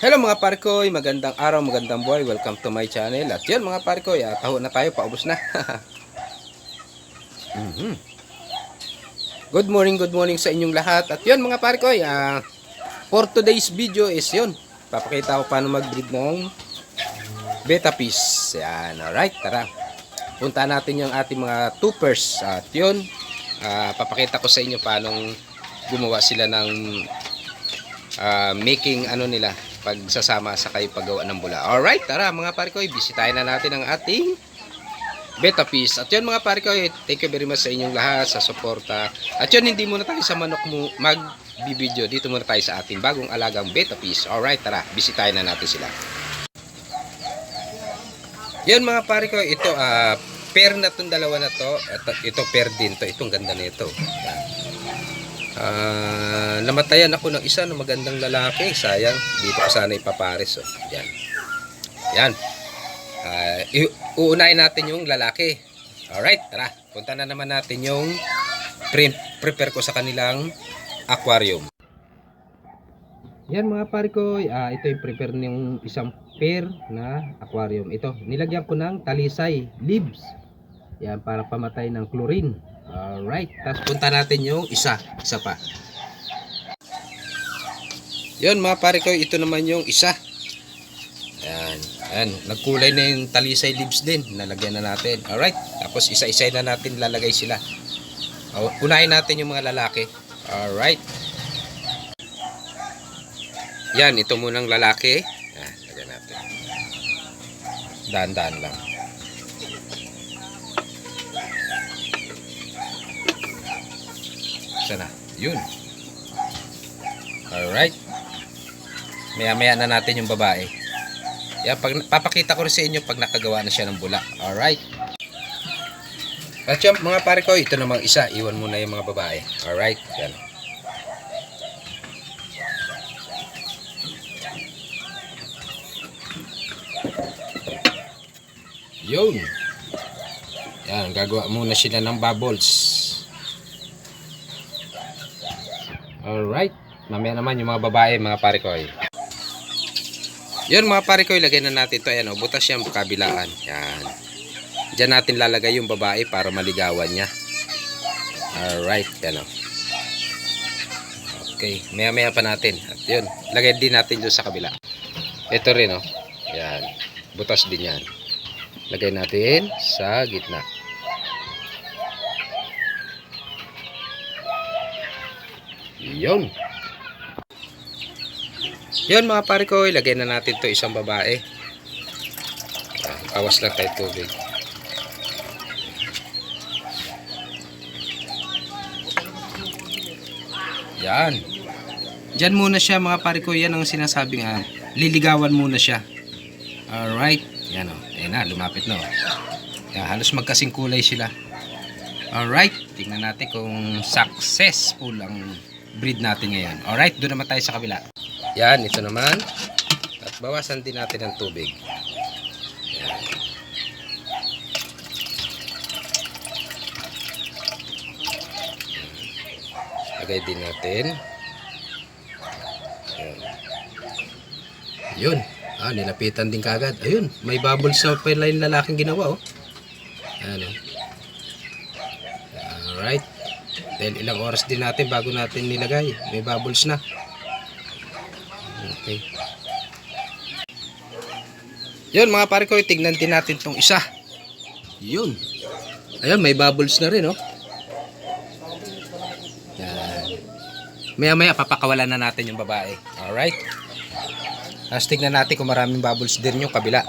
Hello mga parkoy, magandang araw, magandang buhay. Welcome to my channel. At yun mga parkoy, taho na tayo, paubos na. Mhm. Good morning sa inyong lahat. At yun mga parkoy, for today's video is yun. Papakita ko paano mag-breed ng beta fish. Yan, alright, tara. Punta natin yung ating mga toopers. At yun, papakita ko sa inyo paano gumawa sila ng making ano nila pagsasama sa kayo paggawa ng bula. Alright, tara mga parikoy, bisitahin na natin ang ating beta fish. At yun mga parikoy, thank you very much sa inyong lahat sa suporta. At yun, hindi muna tayo sa manok mo mag-video. Dito muna tayo sa ating bagong alagang beta fish. Alright, tara, bisitahin na natin sila. Yun mga parikoy, ito pair na itong dalawa na to. Ito pair din to. Itong ganda na ito. Namatayan ako ng isa na magandang lalaki. Sayang, dito ko sana ipapares. Oh. Yan. Yan. Uunahin natin yung lalaki. Alright, tara. Punta na naman natin yung prepare ko sa kanilang aquarium. Yan mga pare ko, ito yung prepare ng isang pair na aquarium. Ito, nilagyan ko ng talisay leaves. Yan, para pamatay ng chlorine. Alright, tapos punta natin yung isa pa. Yun mga pare ko, ito naman yung isa. Ayan, nagkulay na yung talisay leaves din. Nalagyan na natin. Alright, tapos isa-isa na natin lalagay sila. Unahin natin yung mga lalaki. Alright. Yan, ito munang lalaki. Lagyan natin. Daan-daan lang. Sana, yun. Alright. Maya-maya na natin yung babae. Yan, papakita ko rin sa inyo pag nakagawa na siya ng bula. Alright. At yung mga pare ko, ito namang isa. Iwan muna yung mga babae. Alright. Yan. Yun. Yan, gagawa muna sila ng bubbles. Alright. Mamaya naman yung mga babae, mga pare ko. Yun mga pare ko, ilagay na natin ito. Ayan, butas yung kabilaan. Yan. Diyan natin lalagay yung babae para maligawan niya. Alright. Yan o. Okay. Maya-maya pa natin. At yun. Lagay din natin doon sa kabila. Ito rin o. Yan. Butas din yan. Lagay natin sa gitna. Yun. Yun mga pare ko, ilagay na natin to isang babae. Kawas lang tayo tubig. Yan. Diyan muna siya mga pare ko, yan ang sinasabing liligawan muna siya. Alright. Yan o. Ayan na, lumapit na o. Yan, halos magkasing kulay sila. Alright. Tingnan natin kung successful ang breed natin ngayon. Alright, doon naman tayo sa kabila. Yan, ito naman. At bawasan din natin ang tubig. Yan. Lagay din natin. Yan. Yun. Nilapitan din kagad. Ayun, may bubbles sa pala yung lalaking ginawa. Oh. Yan. Alright. Dahil ilang oras din natin bago natin nilagay. May bubbles na. Okay. Yun mga pare ko, tignan din natin tong isa. Yun. Ayun, may bubbles na rin, oh. Yan. Maya-maya papakawalan na natin yung babae. Alright. Tapos tignan natin kung maraming bubbles din yung kabila.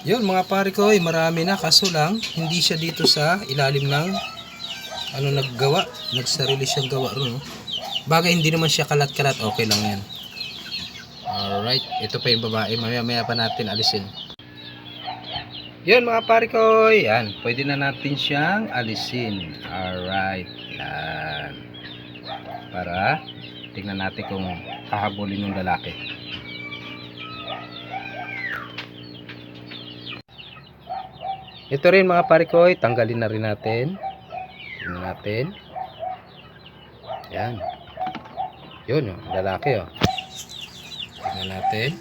Yun mga pare ko, marami na, kaso lang hindi siya dito sa ilalim ng naggawa, nagsarili siyang gawa ron. Bagay hindi naman siya kalat-kalat, okay lang yan. Alright, ito pa yung babae, maya-maya pa natin alisin. Yun mga pare ko, yan, pwede na natin siyang alisin. Alright, yan. Para tingnan natin kung hahabulin yung lalaki. Ito rin mga pare ko, tanggalin na rin natin. Tingnan natin. Yan. Yun, oh, lalaki, oh. Tingnan natin.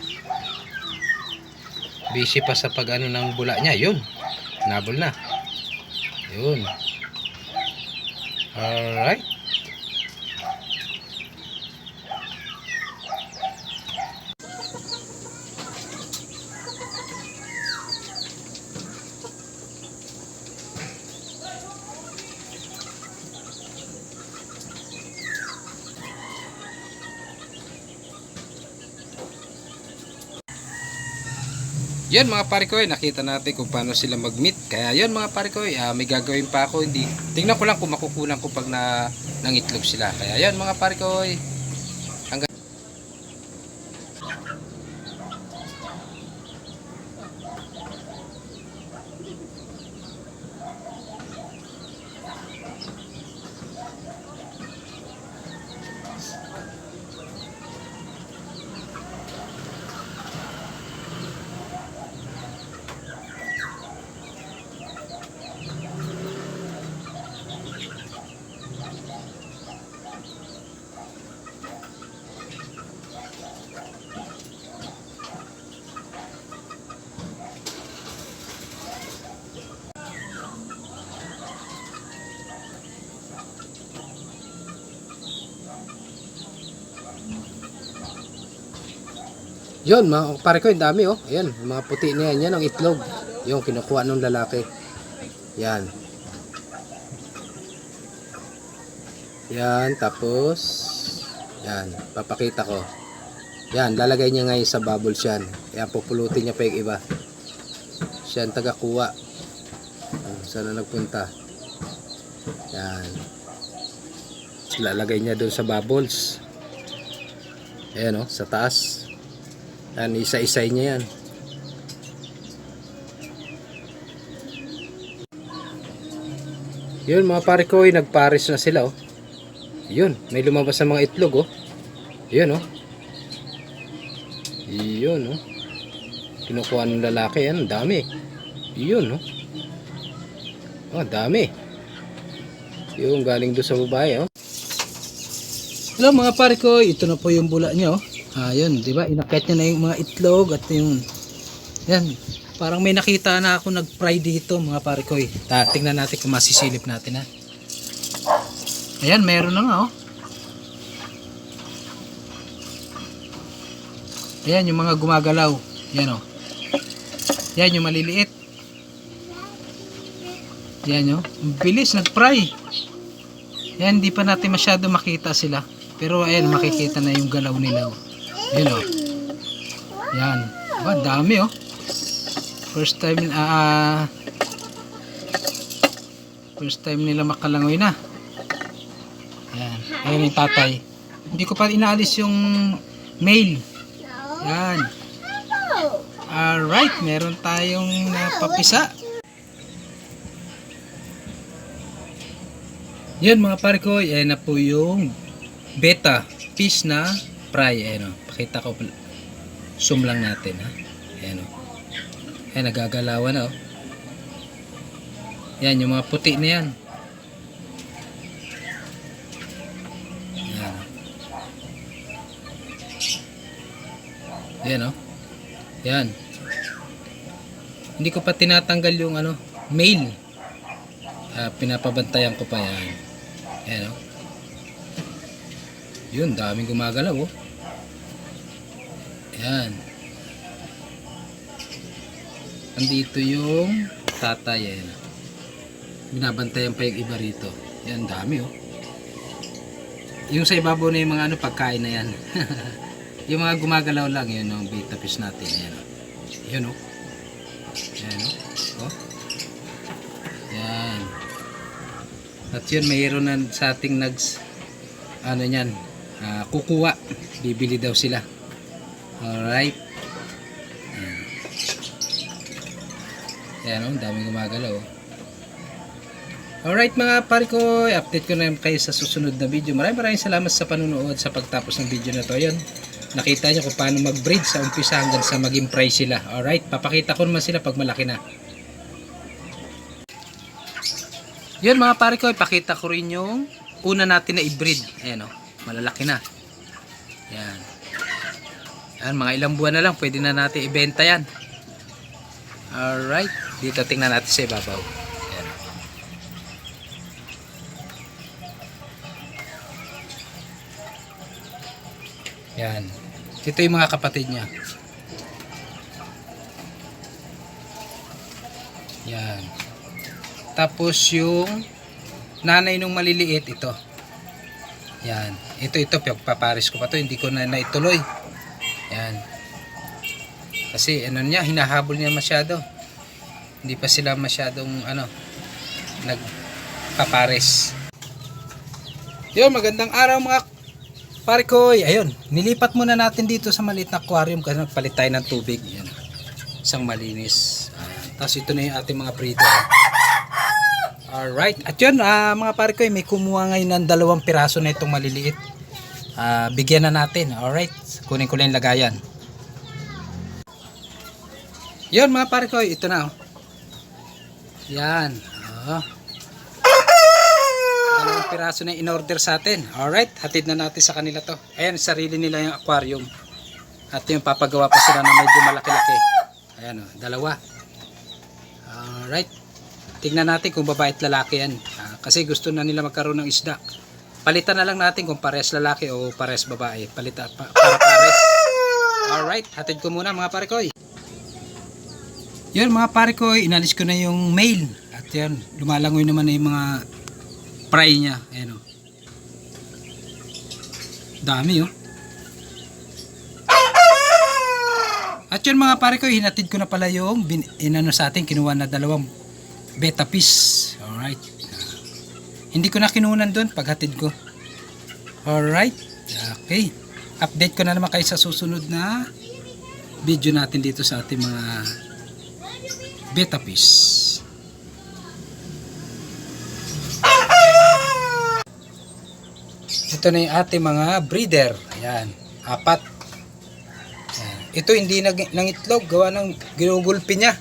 Busy pa sa pag-ano ng bula niya. Yun, nabol na. Yun. Alright. Yan mga pare ko, nakita natin kung paano sila mag-meet. Kaya yan mga pare ko, may gagawin pa ako. Hindi, tingnan ko lang kung makukunan ko pag nangitlog sila. Kaya yan mga pare ko, hanggang yun mga pare ko, yung dami oh. Ayan, mga puti na yan, yan ang itlog. Yung kinukuha ng lalaki. Yan. Yan, tapos yan, papakita ko. Yan, lalagay niya ngayon sa bubbles yan. Kaya pupulutin niya pa yung iba. Siya ang taga-kuha. Saan na nagpunta? Yan. Lalagay niya doon sa bubbles. Ayan oh, sa taas. Yan, isa-isay niya yan. Yun mga pare ko, nagpares na sila oh. Yun, may lumabas sa mga itlog oh. Yun oh. Yun oh. Kinukuha ng lalaki yan, dami. Yun oh. Oh, dami. Yung galing doon sa babae oh. Hello mga pare ko, ito na po yung bula niya oh. Ayun, di ba? Inakyat niya na yung mga itlog at yung yan, parang may nakita na ako nag-fry dito mga pare ko. Tingnan natin kung masisilip natin ha. Ayan, meron na nga oh. Ayan yung mga gumagalaw. Yan oh. Yan yung maliliit. Yan oh. Bilis nag-fry. Yan, hindi pa natin masyado makita sila. Pero ayan, makikita na yung galaw nila oh. Yan o. Yan. Ba, dami o. First time nila makalangoy na. Yan. Ayan yung tatay. Hindi ko pa inaalis yung male. Yan. Alright. Meron tayong napapisa. Yan mga pare ko. Ayan na po yung beta fish na fry. Ayan o. Pakita ko, zoom lang natin ha. Ayan o. Ayan, nagagalawan na o. Yan, yung mga puti na yan. Ayan. Ayan o. Yan. Hindi ko pa tinatanggal yung ano, male. Pinapabantayan ko pa yan. Ayan o. Yun, daming gumagalaw o. Yan. Andito yung tatay. Yan. Binabantayan pa yung iba rito. Yan, dami oh. Yung sa ibabaw na yung mga ano, pagkain na yan. Yung mga gumagalaw lang, yun yung beta fish natin. Yan oh. Yun oh. Yan oh. Oh. Yan. At yun, mayroon na sa ating ano yan, kukuha. Bibili daw sila. Alright. Ayan o, daming gumagalaw. Alright mga pare ko, update ko na kayo sa susunod na video. Maraming salamat sa panunood sa pagtapos ng video na to. Yan, nakita nyo kung paano mag-breed sa umpisa hanggang sa maging fry sila. Alright, papakita ko naman sila pag malaki na. Yan mga pare ko, ipakita ko rin yung una natin na i-breed. Ayan o, malalaki na. Yan. Yan, mga ilang buwan na lang, pwede na natin ibenta yan. Alright. Dito tingnan natin sa ibabaw. Yan. Yan. Ito yung mga kapatid niya. Yan. Tapos yung nanay nung maliliit, ito. Yan. Ito, paparis ko pa to. Hindi ko na naituloy. Yan. Kasi ano niya, hinahabol niya masyado. Hindi pa sila masyadong nagpapares. Yun, magandang araw mga pare ko. Ayun, nilipat muna natin dito sa maliit na aquarium kasi nagpalit tayo ng tubig. Yan. Isang malinis. Ayan. Tapos ito na yung ating mga breeder. Alright. At yun, mga pare ko, may kumuha ngayon ng 2 piraso na itong maliliit. Bigyan na natin. Alright. Kunin ko lang yung lagayan. Yun mga pare ko, ito na. Oh. Yan. 2 piraso na in-order sa atin. Alright. Hatid na natin sa kanila to. Ayan, sarili nila yung aquarium. At yung papagawa pa sila na medyo malaki-laki. Ayan o, 2. Alright. Tingnan natin kung babae at lalaki yan. Kasi gusto na nila magkaroon ng isda. Palitan na lang natin kung pares lalaki o pares babae. Palitan para pares. Alright, hatid ko muna mga pare ko. Yun mga pare ko, inalis ko na yung male. At yan, lumalangoy naman na yung mga fry niya. Ayan o. Dami o. At yun mga pare ko, hinatid ko na pala yung sa atin, kinuha na 2 beta fish. Alright. Hindi ko na kinunan doon paghatid ko. Alright. Okay. Update ko na naman kayo sa susunod na video natin dito sa ating mga beta fish. Ito na yung ating mga breeder. Ayan. 4. Ayan. Ito hindi nangitlog. Gawa ng ginugulpi niya.